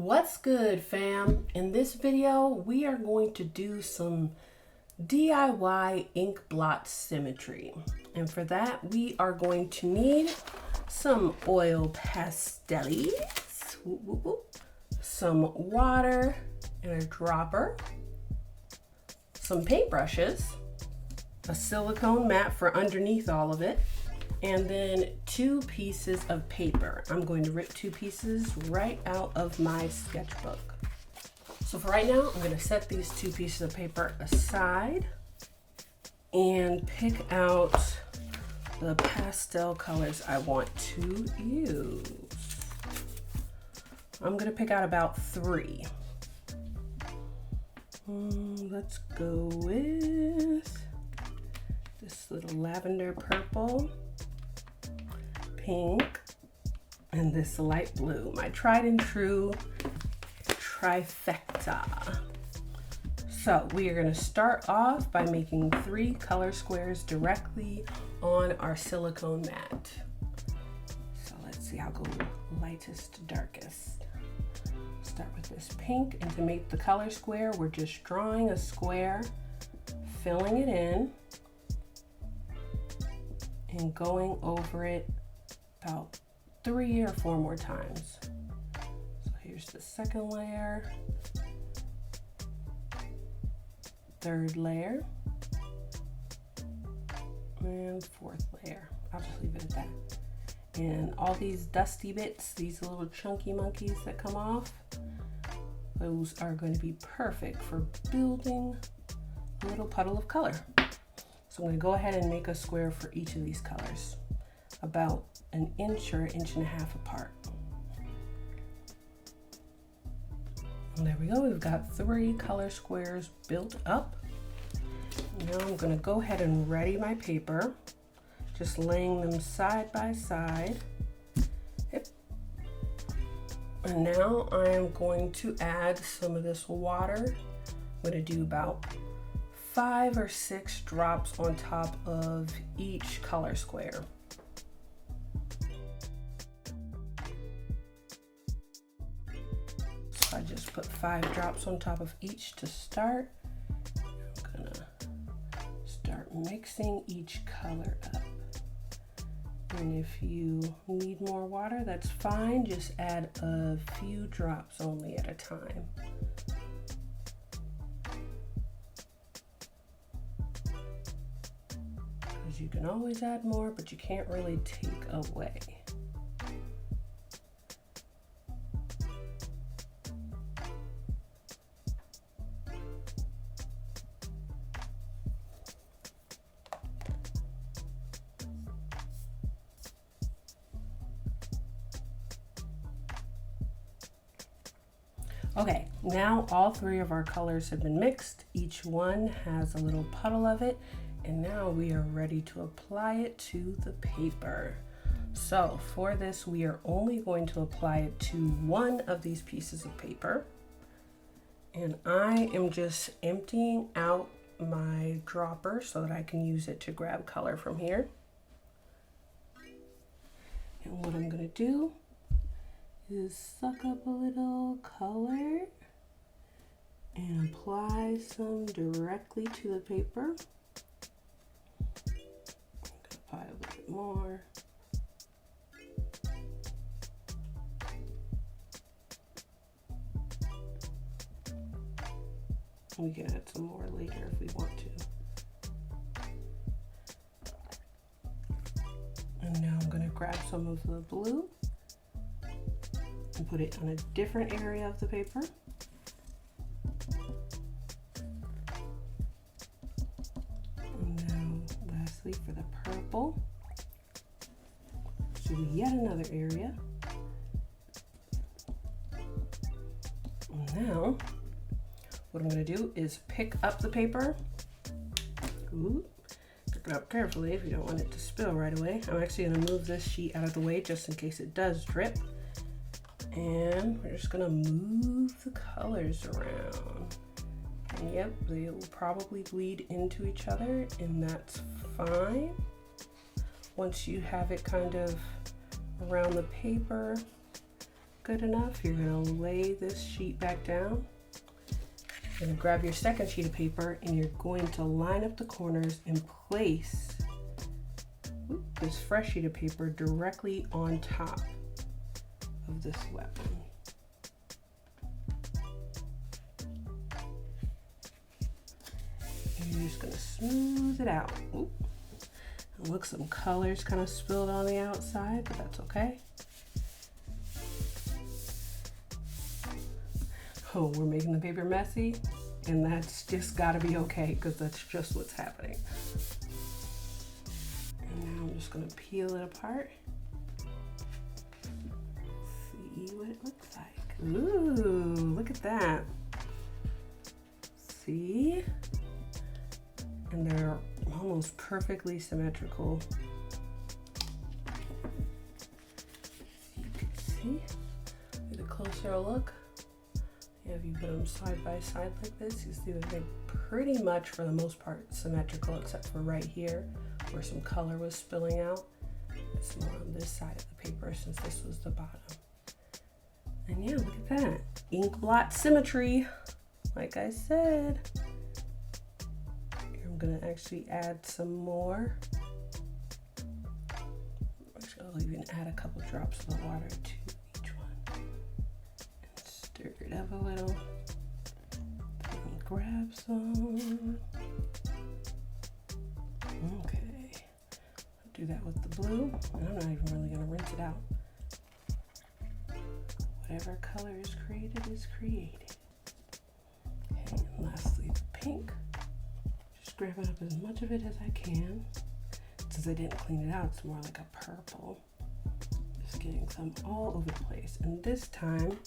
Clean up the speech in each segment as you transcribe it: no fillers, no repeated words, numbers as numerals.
What's good, fam? In this video, we are going to do some DIY ink blot symmetry. And for that, we are going to need some oil pastels, some water and a dropper, some paintbrushes, a silicone mat for underneath all of it, and then 2 pieces of paper. I'm going to rip 2 pieces right out of my sketchbook. So for right now, I'm going to set these 2 pieces of paper aside and pick out the pastel colors I want to use. I'm going to pick out about 3. Let's go with this little lavender purple, pink, and this light blue, my tried and true trifecta. So we are going to start off by making 3 color squares directly on our silicone mat. So let's see, I'll go lightest to darkest. Start with this pink, and to make the color square, we're just drawing a square, filling it in, and going over it about 3 or 4 more times. So here's the second layer, 3rd layer, and 4th layer. I'll just leave it at that. And all these dusty bits, these little chunky monkeys that come off, those are going to be perfect for building a little puddle of color. So I'm going to go ahead and make a square for each of these colors, about 1 inch or 1.5 inches apart. And there we go, we've got 3 color squares built up. Now I'm going to go ahead and ready my paper, just laying them side by side. Yep. And now I am going to add some of this water. I'm going to do about 5 or 6 drops on top of each color square. So I just put 5 drops on top of each to start. I'm gonna start mixing each color up. And if you need more water, that's fine. Just add a few drops only at a time. You can always add more, but you can't really take away. Okay, now all 3 of our colors have been mixed. Each one has a little puddle of it. And now we are ready to apply it to the paper. So for this, we are only going to apply it to 1 of these pieces of paper. And I am just emptying out my dropper so that I can use it to grab color from here. And what I'm gonna do is suck up a little color and apply some directly to the paper. Apply a little bit more. We can add some more later if we want to. And now I'm going to grab some of the blue and put it on a different area of the paper. And now lastly, for the purple, do yet another area. And now what I'm going to do is pick up the paper. Ooh, pick it up carefully if you don't want it to spill right away. I'm actually going to move this sheet out of the way just in case it does drip. And we're just going to move the colors around. And yep, they will probably bleed into each other, and that's fine. Once you have it kind of around the paper, good enough, you're gonna lay this sheet back down. You're gonna grab your second sheet of paper and you're going to line up the corners and place this fresh sheet of paper directly on top of this weapon. And you're just gonna smooth it out. Oop. And look, some colors kind of spilled on the outside, but that's okay. Oh, we're making the paper messy, and that's just gotta be okay, because that's just what's happening. And now I'm just gonna peel it apart. See what it looks like. Ooh, look at that. See? And they're almost perfectly symmetrical. You can see. Get a closer look. If you put them side by side like this, you see that they're pretty much, for the most part, symmetrical, except for right here where some color was spilling out. It's more on this side of the paper since this was the bottom. And yeah, look at that. Ink blot symmetry, like I said. I'm gonna actually add some more. Actually, I'll even add a couple drops of the water to each one. And stir it up a little. And grab some. Okay. I'll do that with the blue. And I'm not even really gonna rinse it out. Whatever color is created is created. Okay, and lastly, the pink. Just grabbing up as much of it as I can. Since I didn't clean it out, it's more like a purple. Just getting some all over the place. And this time,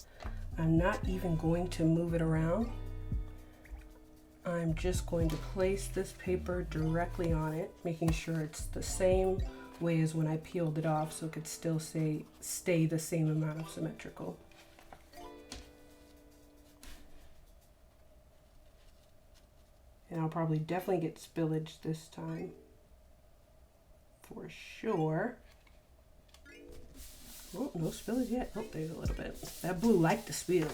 I'm not even going to move it around. I'm just going to place this paper directly on it, making sure it's the same way as when I peeled it off, so it could still stay the same amount of symmetrical. And I'll probably definitely get spillage this time, for sure. Oh, no spillage yet. Oh, there's a little bit. That blue liked to spill.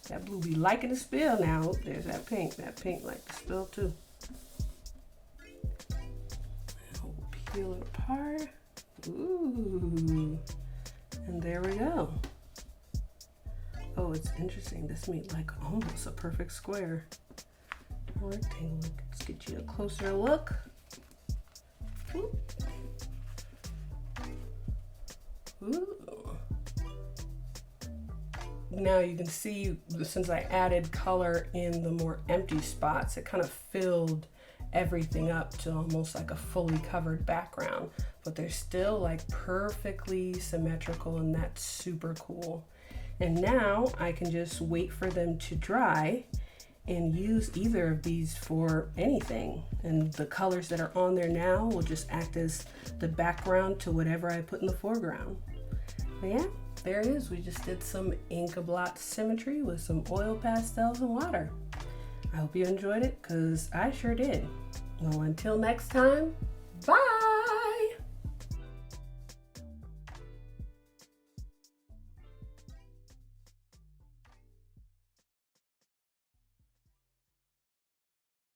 That blue be liking to spill now. Oh, there's that pink. That pink like to spill too. Now we'll peel it apart. Ooh. And there we go. Oh, it's interesting. This made like almost a perfect square. Rectangle. Let's get you a closer look. Ooh. Ooh. Now you can see, since I added color in the more empty spots, it kind of filled everything up to almost like a fully covered background, but they're still like perfectly symmetrical, and that's super cool. And now I can just wait for them to dry and use either of these for anything. And the colors that are on there now will just act as the background to whatever I put in the foreground. But yeah, there it is. We just did some ink blot symmetry with some oil pastels and water. I hope you enjoyed it, because I sure did. Well, until next time, bye!